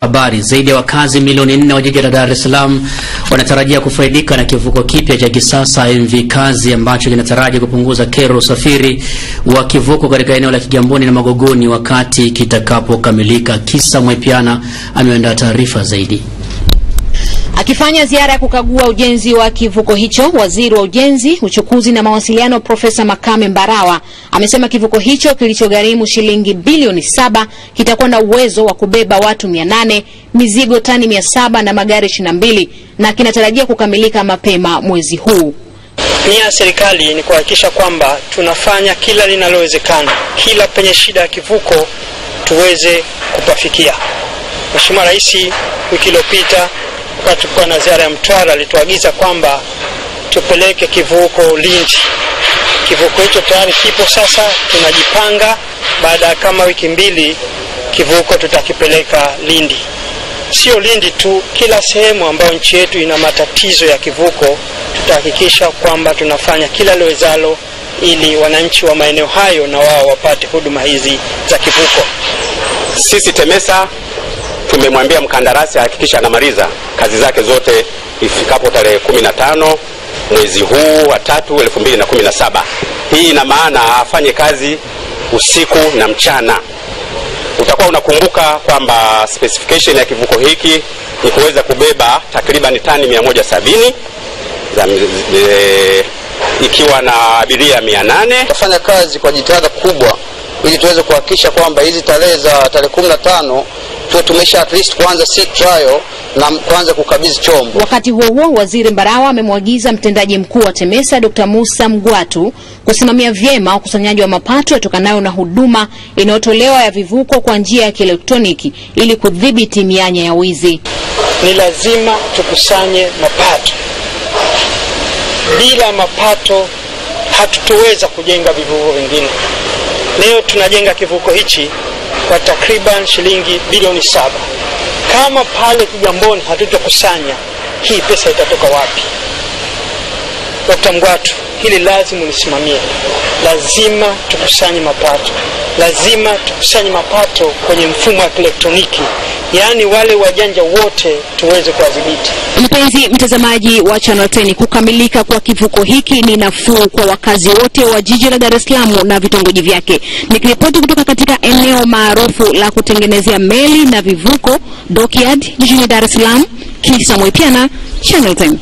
Habari, zaidi ya wakazi milioni 4 wa jiji la Dar es Salaam wanatarajia kufaidika na kivuko kipya cha kisasa MV Kazi ambacho kinataraji kupunguza kero usafiri wa kivuko katika eneo la Kigamboni na Magogoni wakati kitakapokamilika. Kisa Mwepiana ameandaa taarifa zaidi. Akifanya ziara ya kukagua ujenzi wa kivuko hicho, Waziri wa Ujenzi, Uchukuzi na Mawasiliano Profesa Makame Mbarawa amesema kivuko hicho kilichogharimu shilingi bilioni 7 kitakuwa na uwezo wa kubeba watu 800, mizigo tani 700 na magari 22 na kinatarajia kukamilika mapema mwezi huu. Nia ya serikali ni kuhakikisha kwamba tunafanya kila linalowezekana, kila penye shida ya kivuko tuweze kupafikia. Mheshimiwa Rais wiki iliyopita wakati tulikuwa na ziara ya Mtwara alituagiza kwamba tupeleke kivuko Lindi. Kivuko hicho tayari kipo, sasa tunajipanga baada kama wiki 2 kivuko tutakipeleka Lindi. Sio Lindi tu, kila sehemu ambayo nchi yetu ina matatizo ya kivuko tutahakikisha kwamba tunafanya kila liwezalo ili wananchi wa maeneo hayo na wao wapate huduma hizi za kivuko. Sisi TEMESA tumemwambia mkandarasi hakikisha anamaliza kazi zake zote ifikapo tarehe 15 mwezi huu wa 3 2017. Hii ina maana afanye kazi usiku na mchana. Utakuwa unakumbuka kwamba specification ya kivuko hiki ni kuweza kubeba takriban tani 170 ikiwa na abiria 800. Tutafanya kazi kwa jitihada kubwa ili tuweze kuhakikisha kwamba hizi tarehe za tarehe 15 tumesha at least kuanza sea trial na kuanza kukabidhi chombo. Wakati huo Waziri Mbarawa amemwagiza mtendaji mkuu wa TEMESA Dr. Musa Mgwatu kusimamia vyema ukusanyaji wa mapato yatokanayo na huduma inayotolewa ya vivuko kwa njia ya kielektroniki ili kudhibiti mianya ya wizi. Ni lazima tukusanye mapato. Bila mapato hatutoweza kujenga vivuko vingine. Leo tunajenga kivuko hichi kwa takriban shilingi bilioni 7. Kama pale Kigamboni hatutokusanya, hii pesa itatoka wapi? Dr. Mgwatu, hili lazima ulisimamie. Lazima tukusanye mapato. Lazima tukusanye mapato kwenye mfumo wa elektroniki. Yaani wale wajanja wote tuweze kuwadhibiti. Mpenzi mtazamaji wa Channel 10, kukamilika kwa kivuko hiki ni nafuu kwa wakazi wote wa jiji la Dar es Salaam na vitongoji vyake. Nikiripoti kutoka katika eneo maarufu la kutengenezea meli na vivuko Dockyard jijini Dar es Salaam, Kisa Mwepiana, Channel 10.